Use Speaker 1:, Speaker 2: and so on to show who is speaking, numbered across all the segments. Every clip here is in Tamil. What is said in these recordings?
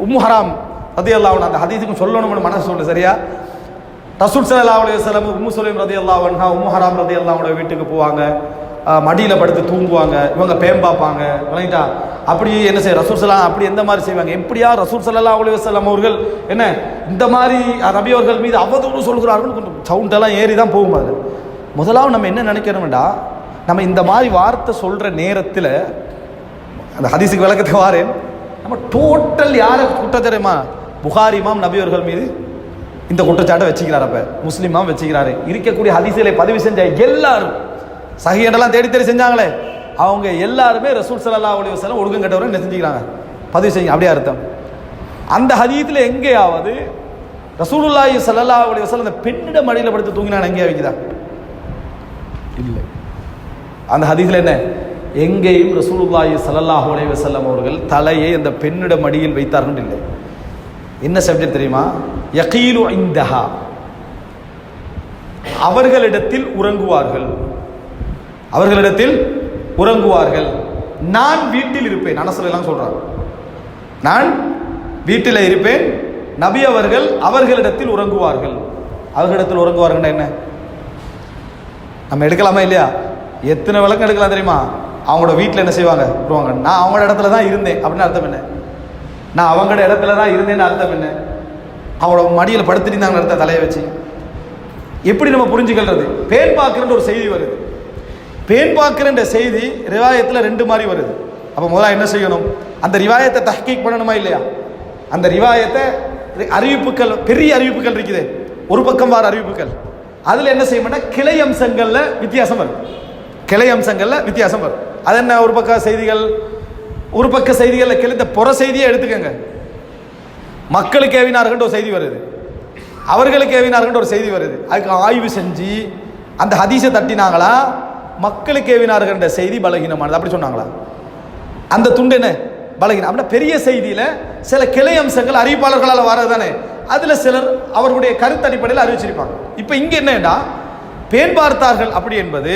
Speaker 1: உம்மு ஹராம் ரலியல்லாஹு அன்ஹா, அந்த ஹதீஸுக்கும் சொல்லணும்னு மனசு சொல்லு சரியா. ரசூல் ஸல்லல்லாஹு அலைஹி வஸல்லம் உம்மு சுலைம் ரலியல்லாஹு அன்ஹா உம்மு ஹராம் ரலியல்லாஹு அன்ஹா வீட்டுக்கு போவாங்க, மடியில் படுத்து தூங்குவாங்க, இவங்க பேம்பாப்பாங்க விளங்கிட்டா. அப்படி என்ன செய்ய ரசூல் ஸல்லல்லாஹு அப்படி எந்த மாதிரி செய்வாங்க, எப்படியா ரசூல் ஸல்லல்லாஹு அலைஹி வஸல்லம் அவர்கள் என்ன இந்த மாதிரி நபி அவர்கள் மீது அவதூறு சொல்கிறார்கள், கொஞ்சம் சவுண்டெல்லாம் ஏறி தான் போகும். அது முதலாவது நம்ம என்ன நினைக்கணும்டா, நம்ம இந்த மாதிரி வார்த்தை சொல்கிற நேரத்தில் அந்த ஹதீஸுக்கு விளக்கத்துக்கு வாரேன், நம்ம டோட்டல் யாரை குற்றம் தெரியுமா, புகாரி இமாம் நபி அவர்கள் மீது இந்த குற்றச்சாட்டை வச்சுக்கிறார். அப்போ முஸ்லிம் இமாம் வச்சுக்கிறாரு. இருக்கக்கூடிய ஹதீஸிலே பதிவு செஞ்ச எல்லாரும் சஹீஹெல்லாம் தேடி தேடி செஞ்சாங்களே, அவங்க எல்லாருமே ரசூல் ஸல்லல்லாஹு அலைஹி வஸல்லம் ஒழுக்கம் கெட்டவரை என்ன செஞ்சுக்கிறாங்க, பதிவு செஞ்சு. அப்படியே அர்த்தம், அந்த ஹதீஸில் எங்கேயாவது ரசூலுல்லாஹி ஸல்லல்லாஹு அலைஹி வஸல்லம் அந்த பெண்ணிடம் மடியில் படுத்து தூங்கினான் எங்கேயா வைக்குதா? இல்லை. அந்த ஹதீஸில் என்ன, எங்கேயும் ரசூலுல்லாஹி ஸல்லல்லாஹு அலைஹி வஸல்லம் அவர்கள் தலையை அந்த பெண்ணிட மடியில் வைத்தார்கள் இல்லை. என்ன சப்ஜெக்ட் தெரியுமா, யகீலு இந்தஹா, அவர்களிடத்தில் உறங்குவார்கள், அவர்களிடத்தில் உறங்குவார்கள். நான் வீட்டில் இருப்பேன், அனஸ் எல்லாம் சொல்றார், நான் வீட்டில் இருப்பேன், நபி அவர்கள் அவர்களிடத்தில் உறங்குவார்கள். அவர்களிடத்தில் உறங்குவார்கள் என்ன நம்ம எடுக்கலாமா இல்லையா? எத்தனை விளக்கம் எடுக்கலாம் தெரியுமா? அவங்களோட வீட்டில் என்ன செய்வாங்க, உருவாங்க. நான் அவங்களோட இடத்துல தான் இருந்தேன் அப்படின்னு அர்த்தம் என்ன, நான் அவங்களோட இடத்துல தான் இருந்தேன்னு அர்த்தம் என்ன, அவங்களோட மடியில் படுத்துட்டு அர்த்தம் தலையை வச்சு. எப்படி நம்ம புரிஞ்சுக்கிறது? பேன் பார்க்குறன்ற ஒரு செய்தி வருது, பேன் பார்க்குறன்ற செய்தி ரிவாயத்தில் ரெண்டு மாதிரி வருது. அப்போ முதல்ல என்ன செய்யணும், அந்த ரிவாயத்தை தஹ்கீக் பண்ணணுமா இல்லையா? அந்த ரிவாயத்தை அறிவிப்புகள், பெரிய அறிவிப்புகள் இருக்குது, ஒரு பக்கம் வார அறிவிப்புகள், அதில் என்ன செய்யணும்னா கிளை அம்சங்களில் வித்தியாசம் வரும், கிளை அம்சங்களில் வித்தியாசம் வரும். அது என்ன, ஒரு பக்க செய்திகள், ஒரு பக்க செய்திகளில் கிளை புற செய்தியை எடுத்துக்கங்க, மக்களுக்கு ஏவினார்கள் ஒரு செய்தி வருது, அவர்களுக்கு ஏவினார்கள் ஒரு செய்தி வருது. அதுக்கு ஆய்வு செஞ்சு அந்த ஹதீஸை தட்டினாங்களா, மக்களுக்கு ஏவினார்கள் செய்தி பலகீனமானது அப்படி சொன்னாங்களா, அந்த துண்டு என்ன பலகீனம். அப்படின்னா பெரிய செய்தியில் சில கிளை அம்சங்கள் அறிவிப்பாளர்களால் வர்றது தானே, அதில் சிலர் அவர்களுடைய கருத்து அடிப்படையில் அறிவிச்சிருப்பாங்க. இப்போ இங்கே என்னடா, பேன் பார்த்தார்கள் அப்படி என்பது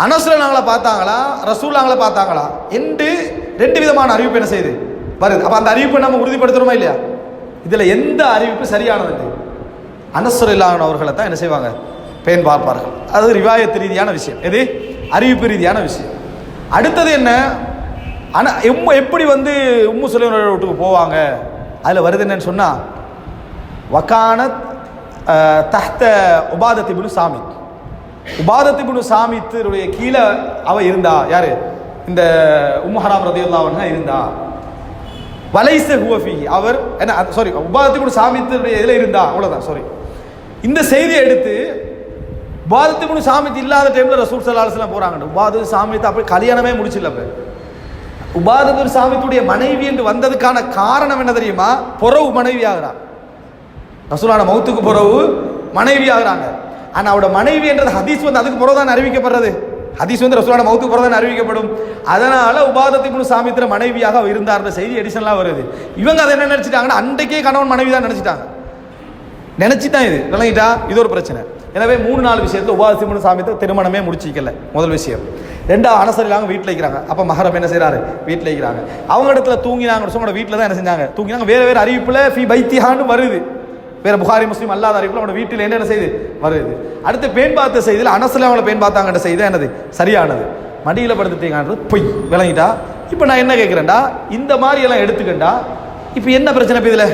Speaker 1: அனஸ்ரலாங்களை பார்த்தாங்களா ரசூலாங்களை பார்த்தாங்களா என்று ரெண்டு விதமான அறிவிப்பு என்ன செய்யுது வருது. அப்போ அந்த அறிவிப்பை நம்ம உறுதிப்படுத்துறோமா இல்லையா? இதில் எந்த அறிவிப்பு சரியானது? அனஸ்ரலான அவர்களை தான் என்ன செய்வாங்க, பேன் பார்ப்பார்கள். அது ரிவாயத்து ரீதியான விஷயம், எது அறிவிப்பு ரீதியான விஷயம். அடுத்தது என்ன, எப்படி வந்து உம்மு சுலைம் வீட்டுக்கு போவாங்க, அதில் வருது என்னன்னு சொன்னால், வகானத் தஹ்த உபாதத் இப்னு சாமித், உபாதத் இப்னு சாமித்துடைய கீழே அவ இருந்தா, யாரு, இந்த உம்மு ஹராம் ரலியல்லாஹு அன்ஹா இருந்தா. வலைஸ ஹுவ ஃபீஹி, அவர் என்ன சாரி உபாதத் இப்னு சாமித்துடைய இதில் இருந்தா, அவ்வளோதான். சாரி, இந்த செய்தியை எடுத்து உபாதத் இப்னு சாமித் இல்லாத டைமில் ரசூல் ஸல்லல்லாஹு அலைஹி வஸல்லம் போகிறாங்க. உபாதத் சாமித் அப்படி கல்யாணமே முடிச்சில்ல. அப்போ உபாதத் இப்னு சாமித்துடைய மனைவி என்று வந்ததுக்கான காரணம் என்ன தெரியுமா, பொறவு மனைவி ஆகிறான், ரசூலான மௌத்துக்கு பிறகு மனைவி ஆகிறாங்க. ஆனால் அவரோட மனைவி என்றது ஹதீஸ் வந்து அதுக்கு பிறகு தான் அறிவிக்கப்படுறது, ஹதீஸ் வந்து ரசூலான மௌத்துக்கு பிறகு தான் அறிவிக்கப்படும். அதனால உபாதத் இப்னு சாமித்திர மனைவியாக இருந்தார் செய்தி எடிஷன்லாம் வருது. இவங்க அதை என்ன நினைச்சிட்டாங்கன்னா, அன்றைக்கே கணவன் மனைவி தான் நினைச்சிட்டாங்க, நினைச்சிட்டான். இது விளங்கிட்டா, இது ஒரு பிரச்சனை. எனவே 3-4 விஷயத்தில் உபாதத் இப்னு சாமித்தை திருமணமே முடிச்சிக்கல. முதல் விஷயம். ரெண்டாவது, அனசரிலாங்க வீட்டில் இருக்கிறாங்க. அப்போ மஹரம் என்ன செய்கிறாரு, வீட்டில் இருக்கிறாங்க. அவங்க இடத்துல தூங்கினாங்க, சொன்னோட வீட்டில் தான் என்ன செஞ்சாங்க, தூங்கினாங்க. வேறு வேறு அறிவிப்பில் ஃபி பைத்திஹான்னு வருது, வேறு புகாரி முஸ்லீம் அல்லாத அறிவிப்பில் அவனோட வீட்டில் என்ன செய்து வருது. அடுத்து பேன் பார்த்த செய்தியில் அனசில் அவங்கள பேன் பார்த்தாங்கன்ற செய்தி என்னது சரியானது, மடியில் படுத்துட்டீங்கன்றது பொய். விளங்கிட்டா? இப்போ நான் என்ன கேட்குறேன்டா, இந்த மாதிரி எல்லாம் எடுத்துக்கண்டா இப்போ என்ன பிரச்சனை? இப்போ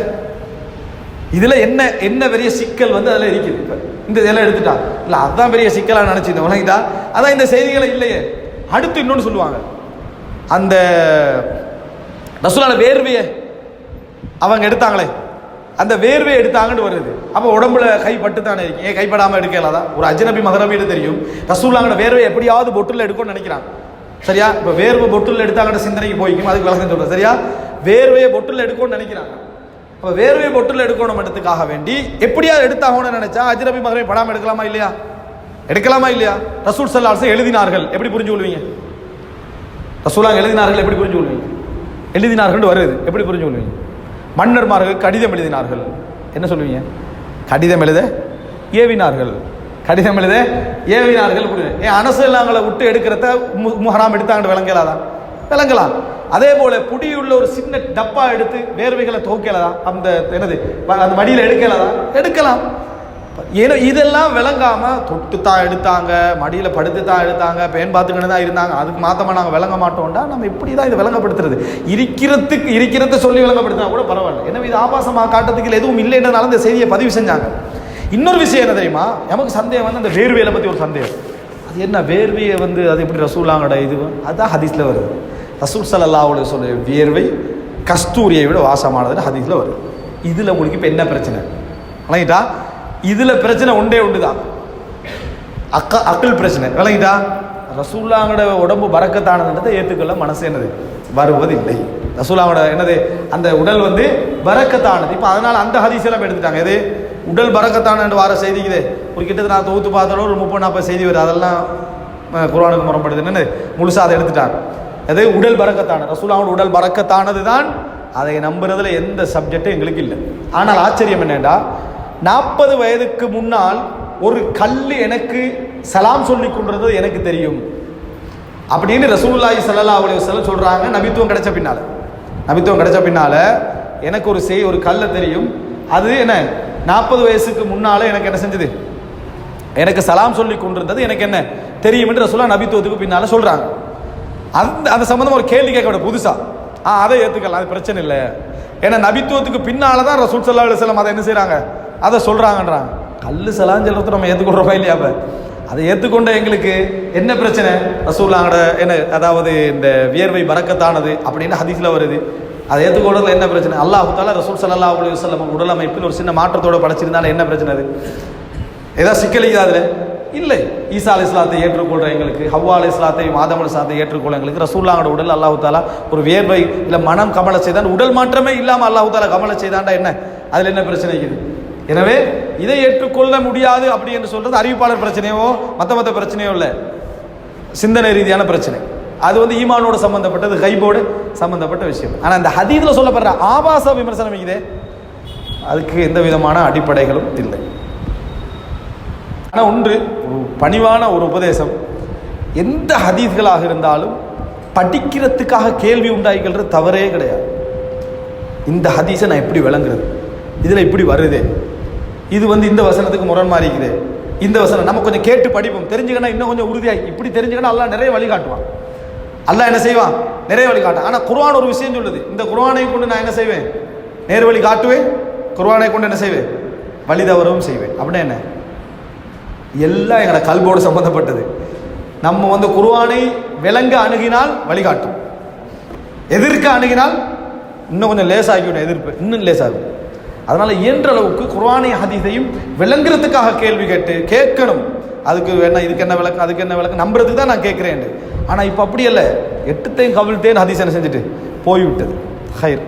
Speaker 1: இதில் என்ன என்ன பெரிய சிக்கல் வந்து அதில் இருக்குது. இப்போ இந்த இதெல்லாம் எடுத்துட்டா இல்லை, அதுதான் பெரிய சிக்கலாக நினச்சிருந்தேன். விளங்கிட்டா? அதான் இந்த செய்திகளை இல்லையே. அடுத்து இன்னொன்று சொல்லுவாங்க, அந்த ரசூலான வேர்வையை அவங்க எடுத்தாங்களே, அந்த வேர்வையை எடுத்தாங்கன்னு வருது. அப்போ உடம்புல கைப்பட்டு தானே இருக்கு, ஏன் கைப்படாமல் எடுக்கலாதான்? ஒரு அஜ்னபி மஹரமின்னு தெரியும், ரசூலாங்கட வேர்வை எப்படியாவது பொட்டில் எடுக்கணும்னு நினைக்கிறாங்க. சரியா? இப்போ வேர்வை பொட்டில் எடுத்தாங்கன்ற சிந்தனைக்கு போய்க்கும், அதுக்கு விளக்கம் சொல்கிறேன். சரியா? வேர்வையை பொட்டில் எடுக்கணும்னு நினைக்கிறாங்க. அப்போ வேர்வையை பொட்டில் எடுக்கணும் இடத்துக்காக வேண்டி எப்படியாவது எடுத்தாகணும்னு நினைச்சா அஜ்னபி மஹரமி படாமல் எடுக்கலாமா இல்லையா? எடுக்கலாமா இல்லையா? ரசூல் ஸல்லல்லாஹு அலைஹி வஸல்லம் எழுதினார்கள், எப்படி புரிஞ்சு கொள்வீங்க? ரசூலாங்க எழுதினார்கள் எப்படி புரிஞ்சு கொள்வீங்க? எழுதினார்கள் வருது, எப்படி புரிஞ்சு கொள்வீங்க? மன்னர்மார்கள் கடிதம் எழுதினார்கள், என்ன சொல்லுவீங்க? கடிதம் எழுத ஏவினார்கள், கடிதம் எழுத ஏவினார்கள். ஏன் அனசல்லாங்களை விட்டு எடுக்கிறத முஹராம் எடுத்தாங்கன்னு விளங்கலாதான்? விளங்கலாம். அதே போல புடியுள்ள ஒரு சின்ன டப்பா எடுத்து வேர்வைகளை துவைக்கலதா, அந்த என்னது அந்த மடியில் எடுக்கலதா, எடுக்கலாம். ஏன்னா இதெல்லாம் விளங்காம தொட்டு தான் எடுத்தாங்க, மடியில் படுத்து தான் எடுத்தாங்க, பேன் பார்த்துக்கிட்டு தான் இருந்தாங்க, அதுக்கு மாத்தமா நாங்கள் விளங்க மாட்டோம்டா. நம்ம இப்படி தான் இதை விளங்கப்படுத்துறது. இருக்கிறத சொல்லி விளங்கப்படுத்தினா கூட பரவாயில்ல. எனவே இது ஆபாசமாக காட்டுறதுக்கு எதுவும் இல்லைன்றதுனால இந்த செய்தியை பதிவு செஞ்சாங்க. இன்னொரு விஷயம் என்ன தெரியுமா, நமக்கு சந்தேகம் வந்து அந்த வேர்வையை பற்றி ஒரு சந்தேகம். அது என்ன வேர்வையை வந்து அது எப்படி ரசூலாங்கட இது, அதுதான் ஹதீஸில் வருது. ரசூல் ஸல்லல்லாஹு அலைஹி வஸல்லம் சொல்ல வேர்வை கஸ்தூரியை விட வாசமானதுன்னு ஹதீஸில் வருது. இதில் உங்களுக்கு இப்போ என்ன பிரச்சனை விளங்கிட்டா? இதில் பிரச்சனை ஒன்றே ஒன்று தான், அக்கல் பிரச்சனை விளங்கிட்டா? ரசூல்லாங்கட உடம்பு பரக்கத்தானதுன்றதை ஏற்றுக்கொள்ள மனசு என்னது வருவதில்லை. ரசூல்லாங்கட என்னது அந்த உடல் வந்து பரக்கத்தானது. இப்போ அதனால் அந்த ஹதீஸ் எல்லாம் எடுத்துட்டாங்க. எது உடல் பரக்கத்தான வார செய்திக்குது ஒரு கிட்டத்தட்ட நான் தொகுத்து பார்த்தாலும் ஒரு 30-40 செய்தி வருது. அதெல்லாம் குர்ஆனுக்கு முரண்படுதுன்னு முழுசாக அதை எடுத்துட்டாங்க. அது உடல் பரக்கத்தான ரசூலுல்லாஹோட உடல் பரக்கத்தானது தான். அதை நம்புறதுல எந்த சப்ஜெக்டும் எங்களுக்கு இல்லை. ஆனால் ஆச்சரியம் என்னென்னா, 40 வயதுக்கு முன்னால் ஒரு கல் எனக்கு சலாம் சொல்லி கொண்டிருந்தது எனக்கு தெரியும் அப்படின்னு ரசூலுல்லாஹி ஸல்லல்லாஹு அலைஹி வஸல்லம் சொல்றாங்க. நபித்துவம் கிடைச்ச பின்னால எனக்கு ஒரு கல்லை தெரியும். அது என்ன 40 வயசுக்கு முன்னால எனக்கு என்ன செஞ்சது, எனக்கு சலாம் சொல்லி கொண்டிருந்தது எனக்கு என்ன தெரியும் என்று ரசூலுல்லாஹ் நபித்துவத்துக்கு பின்னால சொல்றாங்க. அந்த சம்பந்தம் ஒரு கேள்வி கேட்க புதுசா அதை ஏற்றுக்கலாம், அது பிரச்சனை இல்லை. ஏன்னா நபித்துவத்துக்கு பின்னால தான் ரசூல் ஸல்லல்லாஹு அலைஹி வஸல்லம் அதை என்ன செய்யறாங்க, அதை சொல்றாங்கன்றாங்க. கல்லு சலாம் சொல்றது நம்ம ஏற்றுக்கொள்றோமா இல்லையா? அதை ஏற்றுக்கொண்ட எங்களுக்கு என்ன பிரச்சனை? ரசூலுல்லாஹோட என்ன, அதாவது இந்த வியர்வை பரக்கத்தானது அப்படின்னு ஹதீஸ்ல வருது. அதை ஏற்றுக்கொள்றதுல என்ன பிரச்சனை? அல்லாஹ் தஆலா ரசூல் ஸல்லல்லாஹு அலைஹி வஸல்லம் உடல் அமைப்பில் ஒரு சின்ன மாற்றத்தோட படைச்சிருந்தாலும் என்ன பிரச்சனை? அது ஏதாவது சிக்கலிக்குதா? அதில் இல்லை. ஈசா அலைஹிஸ்ஸலாத்தை ஏற்றுக்கொள்கிற எங்களுக்கு, ஹவ்வா அலைஹிஸ்ஸலாத்தையும் ஆதம் அலைஹிஸ்ஸலாத்தை ஏற்றுக்கொள்ள எங்களுக்கு ரசூலுல்லாஹோட உடல் அல்லாஹ் தஆலா ஒரு வியர்வை இல்லை மனம் கமல செய்தான், உடல் மாற்றமே இல்லாமல் அல்லாஹ் தஆலா கமல செய்தான்டா என்ன, அதில் என்ன பிரச்சனை இருக்குது? எனவே இதை ஏற்றுக்கொள்ள முடியாது அப்படி என்று சொல்றது அறிவிப்பாளர் பிரச்சனையோ மற்ற பிரச்சனையோ இல்லை, சிந்தனை ரீதியான பிரச்சனை. அது வந்து ஈமானோடு சம்பந்தப்பட்டது, கைபோடு சம்பந்தப்பட்ட விஷயம். ஆனால் இந்த ஹதீஸ்ல சொல்லப்படுற ஆபாச விமர்சனம் இதே, அதுக்கு எந்த விதமான அடிப்படைகளும் இல்லை. ஆனால் ஒன்று, ஒரு பணிவான ஒரு உபதேசம், எந்த ஹதீஸ்களாக இருந்தாலும் படிக்கிறதுக்காக கேள்வி உண்டாகிக்கிறது தவறே கிடையாது. இந்த ஹதீஸை நான் எப்படி விளங்குறது, இதில் இப்படி வருது, இது வந்து இந்த வசனத்துக்கு முரண் மாறிக்குது, இந்த வசனம் நம்ம கொஞ்சம் கேட்டு படிப்போம், தெரிஞ்சுக்கணும், இன்னும் கொஞ்சம் உறுதியாகி இப்படி தெரிஞ்சுக்கணும். அல்லாஹ் நிறைய வழிகாட்டுவான். அல்லாஹ் என்ன செய்வான், நிறைய வழிகாட்டான். ஆனால் குர்ஆன் ஒரு விஷயம் சொல்லுது, இந்த குர்ஆனை கொண்டு நான் என்ன செய்வேன், நேர் வழி காட்டுவேன், குர்ஆனை கொண்டு என்ன செய்வேன், வழி தவறவும் செய்வேன். அப்படின்னா என்ன, எல்லாம் எங்களோட கல்போடு சம்பந்தப்பட்டது. நம்ம வந்து குர்ஆனை விளங்க அணுகினால் வழிகாட்டும், எதிர்க்க அணுகினால் இன்னும் கொஞ்சம் லேசாகிவிடும், எதிர்ப்பு இன்னும் லேசாகும். அதனால இயன்ற அளவுக்கு குர்ஆனை ஹதீஸையும் விளங்குறதுக்காக கேள்வி கேட்கணும். அதுக்கு என்ன, இதுக்கு என்ன விளக்கம், அதுக்கு என்ன விளக்கம் நம்புறதுக்கு தான் நான் கேட்குறேன். ஆனால் இப்போ அப்படி இல்லை, 8 கவிழ்த்தேன் ஹதீஸ் என்ன செஞ்சுட்டு போய்விட்டது. ஹைர்.